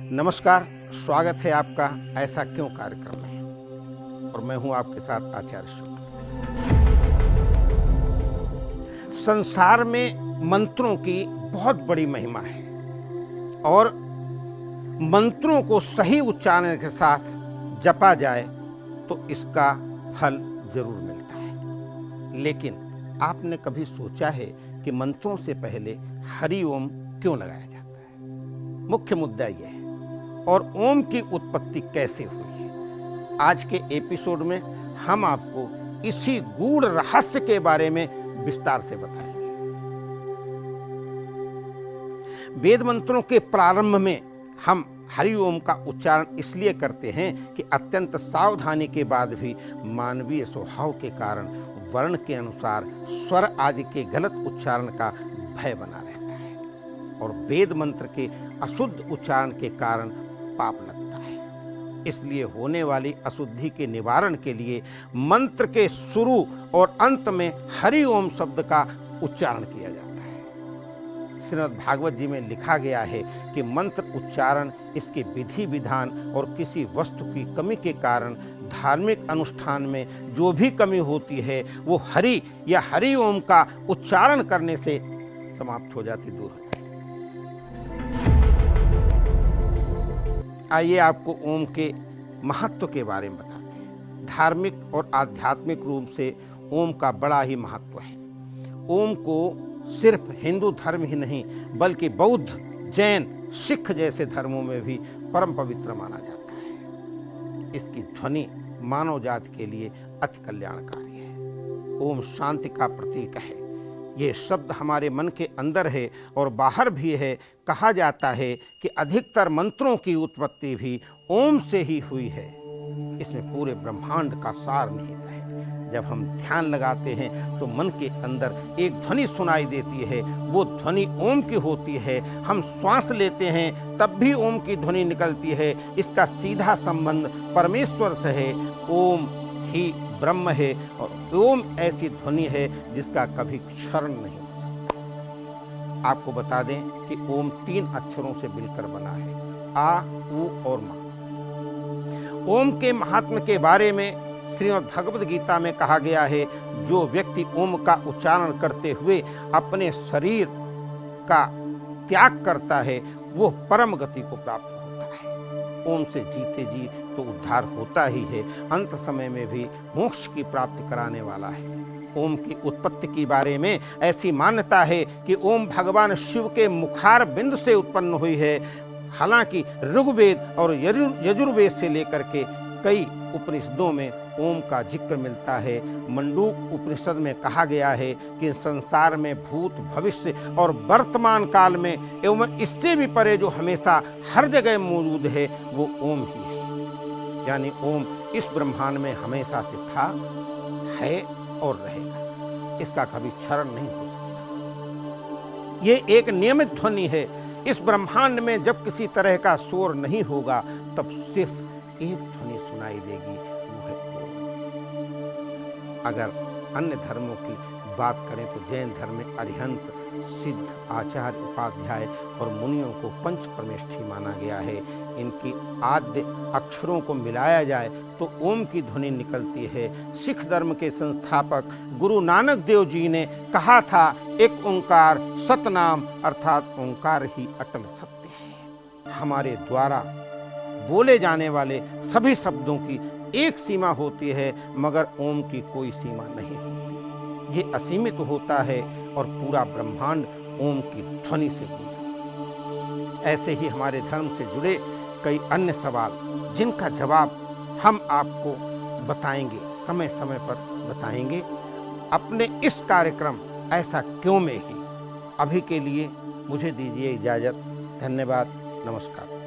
नमस्कार, स्वागत है आपका ऐसा क्यों कार्यक्रम में। और मैं हूं आपके साथ आचार्य शुक्ल। संसार में मंत्रों की बहुत बड़ी महिमा है और मंत्रों को सही उच्चारण के साथ जपा जाए तो इसका फल जरूर मिलता है। लेकिन आपने कभी सोचा है कि मंत्रों से पहले हरि ओम क्यों लगाया जाता है? मुख्य मुद्दा यह है। और ओम की उत्पत्ति कैसे हुई है, आज के एपिसोड में हम आपको इसी गूढ़ रहस्य के बारे में विस्तार से बताएंगे। वेद मंत्रों के प्रारंभ में हम हरि ओम का उच्चारण इसलिए करते हैं कि अत्यंत सावधानी के बाद भी मानवीय स्वभाव के कारण वर्ण के अनुसार स्वर आदि के गलत उच्चारण का भय बना रहता है और वेद मंत्र के अशुद्ध उच्चारण के कारण पाप लगता है। इसलिए होने वाली अशुद्धि के निवारण के लिए मंत्र के शुरू और अंत में हरि ओम शब्द का उच्चारण किया जाता है। श्रीमद् भागवत जी में लिखा गया है कि मंत्र उच्चारण, इसके विधि विधान और किसी वस्तु की कमी के कारण धार्मिक अनुष्ठान में जो भी कमी होती है वो हरि या हरि ओम का उच्चारण करने से समाप्त हो जाती, दूर हो जाती। आइए आपको ओम के महत्व के बारे में बताते हैं। धार्मिक और आध्यात्मिक रूप से ओम का बड़ा ही महत्व है। ओम को सिर्फ हिंदू धर्म ही नहीं बल्कि बौद्ध, जैन, सिख जैसे धर्मों में भी परम पवित्र माना जाता है। इसकी ध्वनि मानव जाति के लिए अति कल्याणकारी है। ओम शांति का प्रतीक है। ये शब्द हमारे मन के अंदर है और बाहर भी है। कहा जाता है कि अधिकतर मंत्रों की उत्पत्ति भी ओम से ही हुई है। इसमें पूरे ब्रह्मांड का सार निहित है। जब हम ध्यान लगाते हैं तो मन के अंदर एक ध्वनि सुनाई देती है, वो ध्वनि ओम की होती है। हम श्वास लेते हैं तब भी ओम की ध्वनि निकलती है। इसका सीधा संबंध परमेश्वर से है। ओम ही ब्रह्म है और ओम ऐसी ध्वनि है जिसका कभी क्षरण नहीं हो सकता। आपको बता दें कि ओम 3 अक्षरों से मिलकर बना है, आ, उ और मा। ओम के महात्म्य के बारे में श्रीमद् भगवद गीता में कहा गया है, जो व्यक्ति ओम का उच्चारण करते हुए अपने शरीर का त्याग करता है वो परम गति को प्राप्त होता है। ओम से जीते जी तो उद्धार होता ही है, अंत समय में भी मोक्ष की प्राप्ति कराने वाला है। ओम की उत्पत्ति के बारे में ऐसी मान्यता है कि ओम भगवान शिव के मुखार बिंद से उत्पन्न हुई है। हालांकि ऋग्वेद और यजुर्वेद से लेकर के कई उपनिषदों में ओम का जिक्र मिलता है। मंडूक उपनिषद में कहा गया है कि संसार में भूत, भविष्य और वर्तमान काल में एवं इससे भी परे जो हमेशा हर जगह मौजूद है वो ओम ही है। यानी ओम इस ब्रह्मांड में हमेशा से था, है और रहेगा। इसका कभी क्षरण नहीं हो सकता। ये एक नियमित ध्वनि है। इस ब्रह्मांड में जब किसी तरह का शोर नहीं होगा तब सिर्फ एक ध्वनि सुनाई देगी, वो है ओम। अगर अन्य धर्मों की बात करें तो जैन धर्म में अरिहंत, सिद्ध, आचार्य, उपाध्याय और मुनियों को पंच परमेष्ठी माना गया है। इनकी आद्य अक्षरों को मिलाया जाए तो ओम की ध्वनि निकलती है। सिख धर्म के संस्थापक गुरु नानक देव जी ने कहा था, एक ओंकार सतनाम, अर्थात ओंकार ही अटल सत्य है। हमारे द्वारा बोले जाने वाले सभी शब्दों की एक सीमा होती है मगर ओम की कोई सीमा नहीं होती। ये असीमित होता है और पूरा ब्रह्मांड ओम की ध्वनि से गूंजता है। ऐसे ही हमारे धर्म से जुड़े कई अन्य सवाल जिनका जवाब हम आपको बताएंगे, समय समय पर बताएंगे अपने इस कार्यक्रम ऐसा क्यों में ही। अभी के लिए मुझे दीजिए इजाजत। धन्यवाद, नमस्कार।